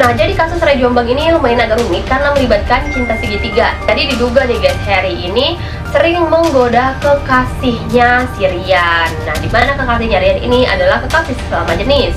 Nah, jadi kasus Ray Jombang ini lumayan agak rumit karena melibatkan cinta segitiga. Tadi diduga nih guys, Harry ini sering menggoda kekasihnya si Ryan. Nah, di mana kekasihnya Ryan ini adalah kekasih sesama jenis.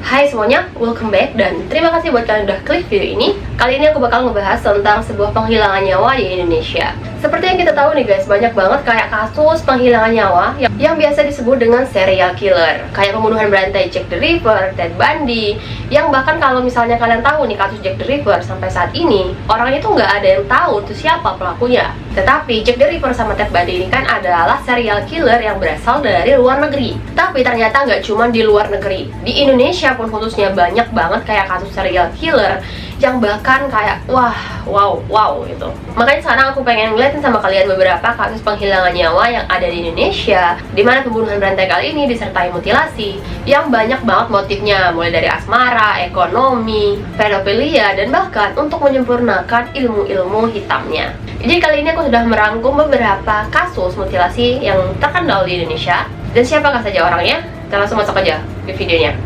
Hai semuanya, welcome back dan terima kasih buat kalian udah klik video ini. Kali ini aku bakal ngebahas tentang sebuah penghilangan nyawa di Indonesia. Seperti yang kita tahu nih guys, banyak banget kayak kasus penghilangan nyawa yang biasa disebut dengan serial killer. Kayak pembunuhan berantai Jack the Ripper, Ted Bundy, yang bahkan kalau misalnya kalian tahu nih kasus Jack the Ripper sampai saat ini, orang itu nggak ada yang tahu itu siapa pelakunya. Tetapi Jack the Ripper sama Ted Bundy ini kan adalah serial killer yang berasal dari luar negeri. Tapi ternyata nggak cuma di luar negeri, di Indonesia pun khususnya banyak banget kayak kasus serial killer yang bahkan kayak wow gitu. Makanya sekarang aku pengen ngeliatin sama kalian beberapa kasus penghilangan nyawa yang ada di Indonesia, di mana pembunuhan berantai kali ini disertai mutilasi yang banyak banget motifnya, mulai dari asmara, ekonomi, pedofilia, dan bahkan untuk menyempurnakan ilmu-ilmu hitamnya. Jadi kali ini aku sudah merangkum beberapa kasus mutilasi yang terkenal di Indonesia. Dan siapakah saja orangnya? Kita langsung masuk aja ke videonya.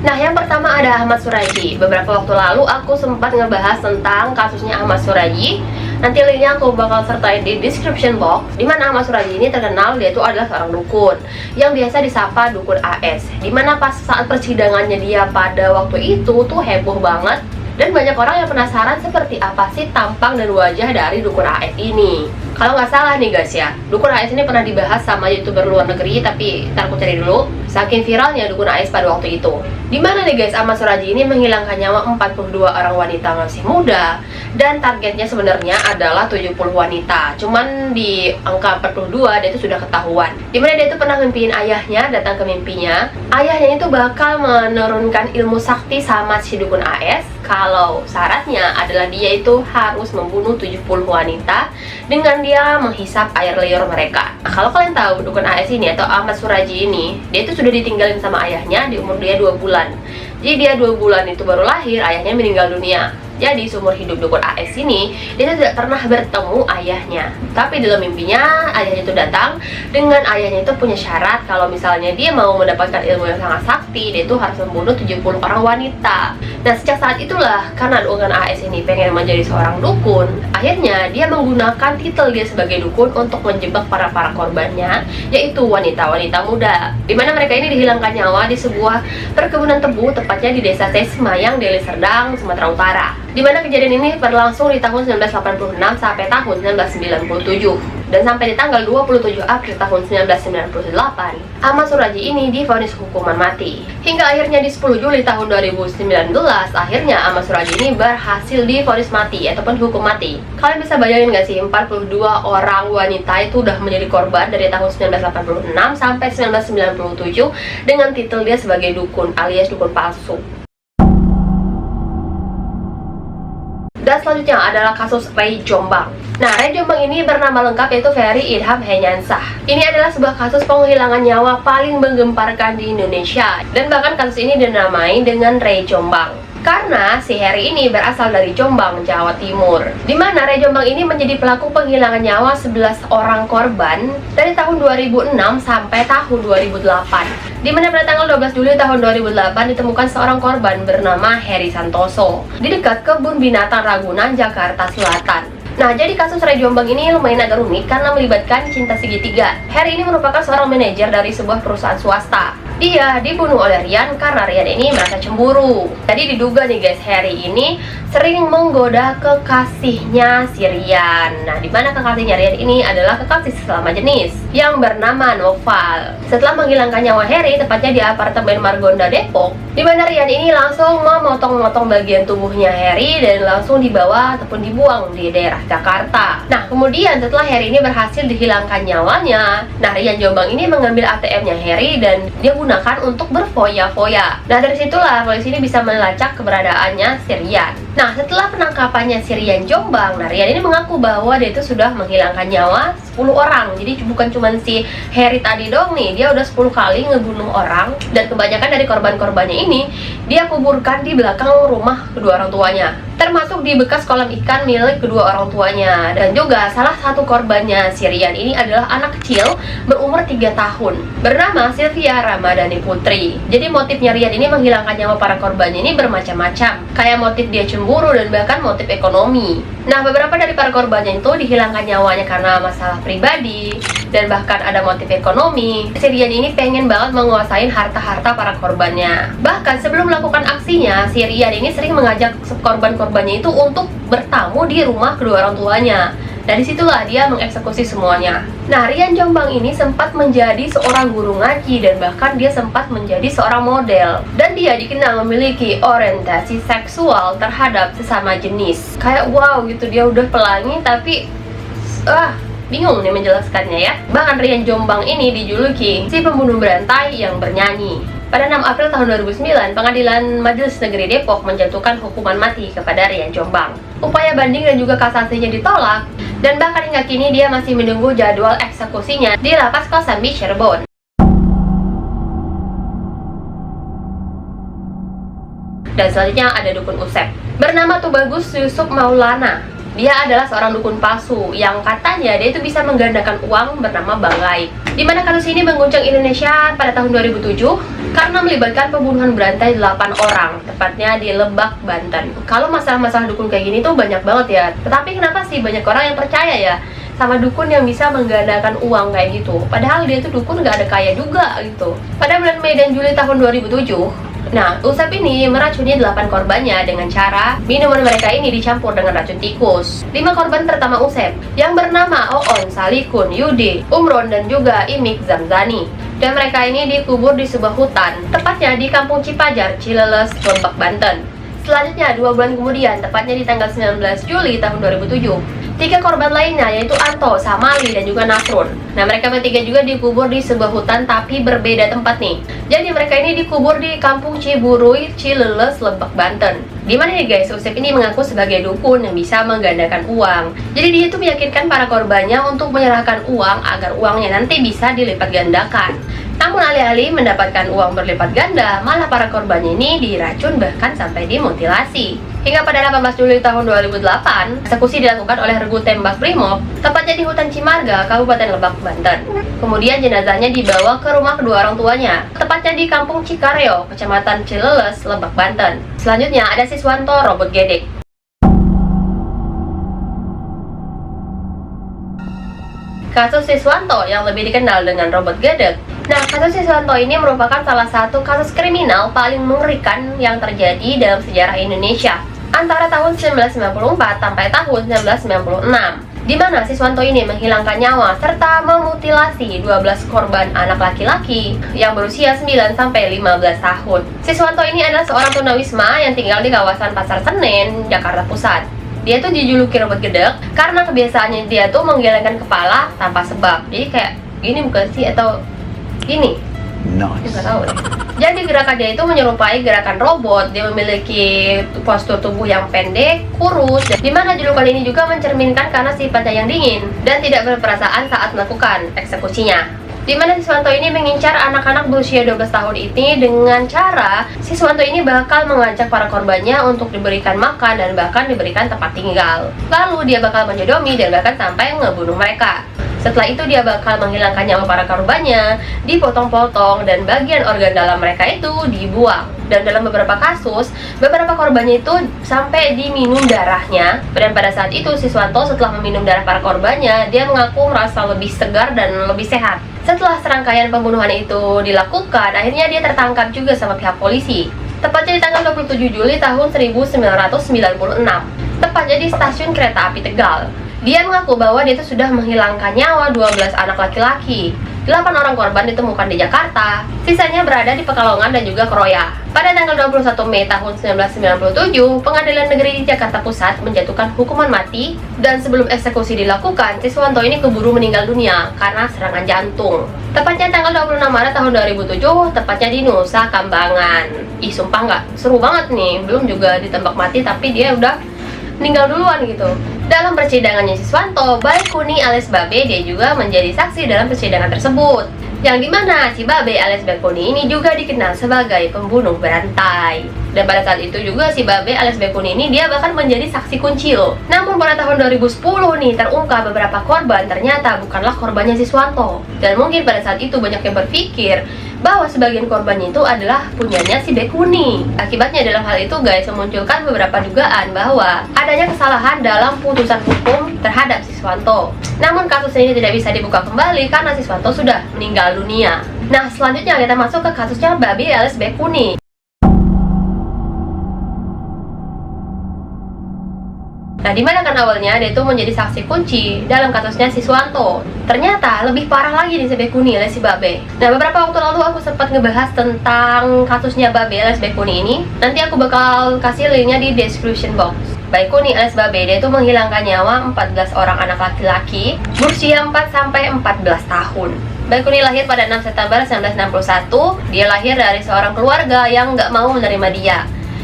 Nah, yang pertama ada Ahmad Suraji. Beberapa waktu lalu aku sempat ngebahas tentang kasusnya Ahmad Suraji. Nanti linknya aku bakal sertain di description box. Dimana Ahmad Suraji ini terkenal, dia itu adalah seorang dukun yang biasa disapa dukun AS. Dimana pas saat persidangannya dia pada waktu itu tuh heboh banget. Dan banyak orang yang penasaran seperti apa sih tampang dan wajah dari dukun AS ini. Kalau nggak salah nih guys ya, dukun AS ini pernah dibahas sama youtuber luar negeri, tapi ntar aku cari dulu. Saking viralnya dukun AS pada waktu itu. Dimana nih guys, Ahmad Suraji ini menghilangkan nyawa 42 orang wanita masih muda. Dan targetnya sebenarnya adalah 70 wanita. Cuman di angka 42 dia itu sudah ketahuan. Dimana dia itu pernah mimpiin ayahnya datang ke mimpinya. Ayahnya itu bakal menurunkan ilmu sakti sama si dukun AS. Kalau syaratnya adalah dia itu harus membunuh 70 wanita dengan dia menghisap air liur mereka. Nah, kalau kalian tahu dukun AS ini atau Ahmad Suraji ini, dia itu sudah ditinggalin sama ayahnya di umur dia 2 bulan. Jadi dia 2 bulan itu baru lahir, ayahnya meninggal dunia. Jadi seumur hidup dukun AS ini, dia tidak pernah bertemu ayahnya. Tapi dalam mimpinya, ayahnya itu datang dengan ayahnya itu punya syarat kalau misalnya dia mau mendapatkan ilmu yang sangat sakti, dia itu harus membunuh 70 orang wanita. Nah, sejak saat itulah, karena dukun AS ini pengen menjadi seorang dukun, akhirnya dia menggunakan titel dia sebagai dukun untuk menjebak para korbannya, yaitu wanita-wanita muda. Dimana mereka ini dihilangkan nyawa di sebuah perkebunan tebu, tepatnya di desa Semayang, Deli Serdang, Sumatera Utara. Dimana kejadian ini berlangsung di tahun 1986 sampai tahun 1997. Dan sampai di tanggal 27 April tahun 1998, Ahmad Suraji ini divonis hukuman mati. Hingga akhirnya di 10 Juli tahun 2019, akhirnya Ahmad Suraji ini berhasil divonis mati ataupun hukum mati. Kalian bisa bayangin gak sih, 42 orang wanita itu udah menjadi korban dari tahun 1986 sampai 1997 dengan titel dia sebagai dukun alias dukun palsu. Dan selanjutnya adalah kasus Ray Jombang. Nah, Ray Jombang ini bernama lengkap yaitu Ferry Idham Henyansah. Ini adalah sebuah kasus penghilangan nyawa paling menggemparkan di Indonesia. Dan bahkan kasus ini dinamai dengan Ray Jombang karena si Harry ini berasal dari Jombang, Jawa Timur. Dimana Ray Jombang ini menjadi pelaku penghilangan nyawa 11 orang korban dari tahun 2006 sampai tahun 2008. Dimana pada tanggal 12 Juli tahun 2008 ditemukan seorang korban bernama Harry Santoso di dekat kebun binatang Ragunan, Jakarta Selatan. Nah, jadi kasus Ray Jombang ini lumayan agak rumit karena melibatkan cinta segitiga. Harry ini merupakan seorang manajer dari sebuah perusahaan swasta. Dia dibunuh oleh Ryan karena Ryan ini merasa cemburu. Jadi diduga nih guys, Harry ini sering menggoda kekasihnya si Ryan. Nah, dimana kekasihnya Ryan ini adalah kekasih sesama jenis yang bernama Noval. Setelah menghilangkan nyawa Harry, tepatnya di apartemen Margonda, Depok, dimana Ryan ini langsung memotong-motong bagian tubuhnya Harry dan langsung dibawa ataupun dibuang di daerah Jakarta. Nah, kemudian setelah Harry ini berhasil dihilangkan nyawanya, nah Ryan Jombang ini mengambil ATM-nya Harry dan dia gunakan untuk berfoya-foya. Nah, dari situlah polisi ini bisa melacak keberadaannya si Ryan. Nah, setelah penangkapannya si Ryan Jombang, nah Ryan ini mengaku bahwa dia itu sudah menghilangkan nyawa 10 orang. Jadi bukan cuma si Harry tadi dong nih, dia udah 10 kali ngebunuh orang. Dan kebanyakan dari korban-korbannya ini dia kuburkan di belakang rumah kedua orang tuanya, termasuk di bekas kolam ikan milik kedua orang tuanya. Dan juga salah satu korbannya, si Rian ini adalah anak kecil berumur 3 tahun bernama Sylvia Ramadhani Putri. Jadi motifnya Rian ini menghilangkan nyawa para korbannya ini bermacam-macam, kayak motif dia cemburu dan bahkan motif ekonomi. Nah, beberapa dari para korbannya itu dihilangkan nyawanya karena masalah pribadi dan bahkan ada motif ekonomi. Si Rian ini pengen banget menguasai harta-harta para korbannya. Bahkan sebelum melakukan aksinya, si Rian ini sering mengajak korban-korbannya itu untuk bertamu di rumah kedua orang tuanya. Dari situlah dia mengeksekusi semuanya. Nah, Rian Jombang ini sempat menjadi seorang guru ngaji dan bahkan dia sempat menjadi seorang model. Dan dia dikenal memiliki orientasi seksual terhadap sesama jenis. Kayak wow gitu, dia udah pelangi tapi bingung nih menjelaskannya ya. Bahkan Rian Jombang ini dijuluki si pembunuh berantai yang bernyanyi. Pada 6 April tahun 2009, Pengadilan Majelis Negeri Depok menjatuhkan hukuman mati kepada Rian Jombang. Upaya banding dan juga kasasinya ditolak, dan bahkan hingga kini dia masih menunggu jadwal eksekusinya di Lapas Kosambi, Cirebon. Dan selanjutnya ada dukun Usep bernama Tubagus Yusuf Maulana. Dia adalah seorang dukun palsu yang katanya dia itu bisa menggandakan uang bernama Banggai. Di mana kasus ini mengguncang Indonesia pada tahun 2007 karena melibatkan pembunuhan berantai 8 orang, tepatnya di Lebak, Banten. Kalau masalah-masalah dukun kayak gini tuh banyak banget ya. Tetapi kenapa sih banyak orang yang percaya ya sama dukun yang bisa menggandakan uang kayak gitu? Padahal dia tuh dukun gak ada kaya juga gitu. Pada bulan Mei dan Juli tahun 2007, nah, Usep ini meracuni 8 korbannya dengan cara minuman mereka ini dicampur dengan racun tikus. 5 korban pertama Usep yang bernama Oon, Salikun, Yude, Umron, dan juga Imik Zamzani. Dan mereka ini dikubur di sebuah hutan, tepatnya di Kampung Cipajar, Cileles, Lebak, Banten. Selanjutnya, 2 bulan kemudian, tepatnya di tanggal 19 Juli tahun 2007, 3 korban lainnya yaitu Anto, Samali, dan juga Nasrun. Nah, mereka bertiga juga dikubur di sebuah hutan tapi berbeda tempat nih. Jadi mereka ini dikubur di Kampung Ciburui, Cileles, Lebak, Banten. Dimana nih guys, Usep ini mengaku sebagai dukun yang bisa menggandakan uang. Jadi dia itu meyakinkan para korbannya untuk menyerahkan uang agar uangnya nanti bisa dilipat gandakan. Namun alih-alih mendapatkan uang berlipat ganda, malah para korbannya ini diracun bahkan sampai dimutilasi. Hingga pada 18 Juli tahun 2008, eksekusi dilakukan oleh Regu Tembak Brimob, tepatnya di Hutan Cimarga, Kabupaten Lebak, Banten. Kemudian jenazahnya dibawa ke rumah kedua orang tuanya, tepatnya di Kampung Cikareo, Kecamatan Cileles, Lebak, Banten. Selanjutnya ada Siswanto Robot Gedek. Kasus Siswanto yang lebih dikenal dengan Robot Gedek. Nah, kasus Siswanto ini merupakan salah satu kasus kriminal paling mengerikan yang terjadi dalam sejarah Indonesia antara tahun 1994 sampai tahun 1996, di mana Siswanto ini menghilangkan nyawa serta memutilasi 12 korban anak laki-laki yang berusia 9 sampai 15 tahun. Siswanto ini adalah seorang tunawisma yang tinggal di kawasan Pasar Senen, Jakarta Pusat. Dia tuh dijuluki Robot Gedek karena kebiasaannya dia tuh menggelengkan kepala tanpa sebab. Jadi kayak gini bukan sih atau gini? Nice. Nggak tahu deh. Jadi gerakan dia itu menyerupai gerakan robot. Dia memiliki postur tubuh yang pendek, kurus, di mana julukan ini juga mencerminkan karena sifatnya yang dingin dan tidak berperasaan saat melakukan eksekusinya. Di mana Siswanto ini mengincar anak-anak berusia 12 tahun ini dengan cara Siswanto ini bakal mengajak para korbannya untuk diberikan makan dan bahkan diberikan tempat tinggal. Lalu dia bakal menjodomi dan bahkan sampai ngebunuh mereka. Setelah itu dia bakal menghilangkan nyawa para korbannya, dipotong-potong, dan bagian organ dalam mereka itu dibuang. Dan dalam beberapa kasus, beberapa korbannya itu sampai diminum darahnya. Dan pada saat itu Siswanto setelah meminum darah para korbannya, dia mengaku merasa lebih segar dan lebih sehat. Setelah serangkaian pembunuhan itu dilakukan, akhirnya dia tertangkap juga sama pihak polisi. Tepatnya di tanggal 27 Juli tahun 1996, tepatnya di stasiun kereta api Tegal. Dia mengaku bahwa dia itu sudah menghilangkan nyawa 12 anak laki-laki. 8 orang korban ditemukan di Jakarta, sisanya berada di Pekalongan dan juga Kroya. Pada tanggal 21 Mei tahun 1997, Pengadilan Negeri Jakarta Pusat menjatuhkan hukuman mati, dan sebelum eksekusi dilakukan, Siswanto ini keburu meninggal dunia karena serangan jantung. Tepatnya tanggal 26 Maret tahun 2007, tepatnya di Nusa Kambangan. Ih, sumpah nggak seru banget nih, belum juga ditembak mati tapi dia udah meninggal duluan gitu. Dalam persidangannya Siswanto, Baikuni alias Babe, dia juga menjadi saksi dalam persidangan tersebut. Yang dimana si Babe alias Bekuni ini juga dikenal sebagai pembunuh berantai. Dan pada saat itu juga si Babe alias Bekuni ini dia bahkan menjadi saksi kunci loh. Namun pada tahun 2010 nih terungkap beberapa korban ternyata bukanlah korbannya Siswanto. Dan mungkin pada saat itu banyak yang berpikir bahwa sebagian korbannya itu adalah punyanya si Bekuni. Akibatnya dalam hal itu guys memunculkan beberapa dugaan bahwa adanya kesalahan dalam putusan hukum terhadap Siswanto. Namun kasus ini tidak bisa dibuka kembali karena Siswanto sudah meninggal dunia. Nah selanjutnya kita masuk ke kasusnya Babe alias Bekuni. Nah, dimana kan awalnya dia itu menjadi saksi kunci dalam kasusnya Siswanto. Ternyata lebih parah lagi nih si Bekuni alias si Babe. Nah, beberapa waktu lalu aku sempat ngebahas tentang kasusnya Babe alias Bekuni ini. Nanti aku bakal kasih linknya di description box. Bekuni alias Babe dia itu menghilangkan nyawa 14 orang anak laki-laki berusia 4-14 tahun. Bekuni lahir pada 6 September 1961. Dia lahir dari seorang keluarga yang nggak mau menerima dia,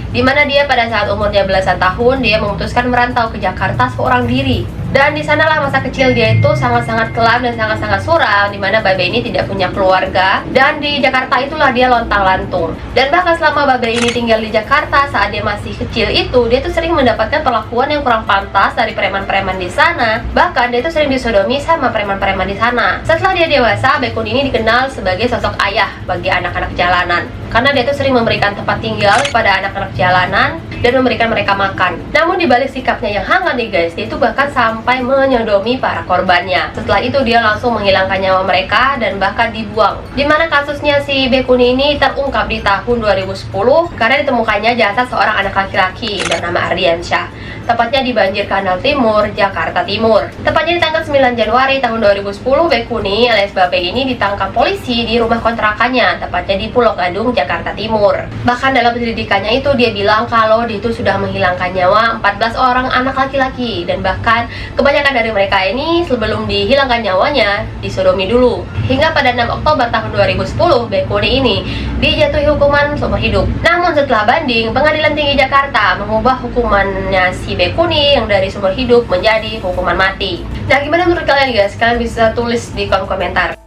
di mana dia pada saat umurnya belasan tahun dia memutuskan merantau ke Jakarta seorang diri. Dan di sanalah masa kecil dia itu sangat-sangat kelam dan sangat-sangat suram, di mana Babe ini tidak punya keluarga dan di Jakarta itulah dia lontang-lantung. Dan bahkan selama Babe ini tinggal di Jakarta saat dia masih kecil itu dia tuh sering mendapatkan perlakuan yang kurang pantas dari preman-preman di sana. Bahkan dia tuh sering disodomi sama preman-preman di sana. Setelah dia dewasa, Bekuni ini dikenal sebagai sosok ayah bagi anak-anak jalanan karena dia tuh sering memberikan tempat tinggal kepada anak-anak jalanan dan memberikan mereka makan. Namun dibalik sikapnya yang hangat nih guys, dia itu bahkan sampai menyodomi para korbannya. Setelah itu dia langsung menghilangkan nyawa mereka dan bahkan dibuang. Dimana kasusnya si Bekuni ini terungkap di tahun 2010 karena ditemukannya jasad seorang anak laki-laki bernama Ardiansyah, tepatnya di Banjir Kanal Timur, Jakarta Timur. Tepatnya di tanggal 9 Januari tahun 2010, Bekuni alias Babe ini ditangkap polisi di rumah kontrakannya, tepatnya di Pulau Gadung, Jakarta Timur. Bahkan dalam penyelidikannya itu dia bilang kalau dia itu sudah menghilangkan nyawa 14 orang anak laki-laki, dan bahkan kebanyakan dari mereka ini sebelum dihilangkan nyawanya disodomi dulu. Hingga pada 6 Oktober tahun 2010, Bekuni ini dijatuhi hukuman seumur hidup. Namun setelah banding, Pengadilan Tinggi Jakarta mengubah hukumannya si Bekuni yang dari seumur hidup menjadi hukuman mati. Nah, gimana menurut kalian guys? Kalian bisa tulis di kolom komentar.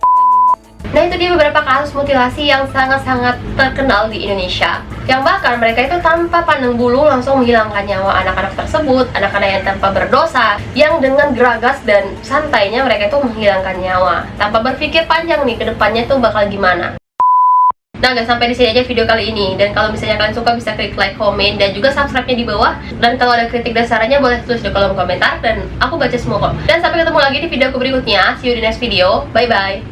Nah, itu dia beberapa kasus mutilasi yang sangat-sangat terkenal di Indonesia, yang bahkan mereka itu tanpa pandang bulu langsung menghilangkan nyawa anak-anak tersebut, anak-anak yang tanpa berdosa, yang dengan geragas dan santainya mereka itu menghilangkan nyawa tanpa berpikir panjang nih ke depannya tuh bakal gimana. Nah guys, sampai di sini aja video kali ini. Dan kalau misalnya kalian suka bisa klik like, komen, dan juga subscribe-nya di bawah. Dan kalau ada kritik dan sarannya boleh tulis di kolom komentar dan aku baca semua kok. Dan sampai ketemu lagi di video aku berikutnya. See you di next video. Bye bye.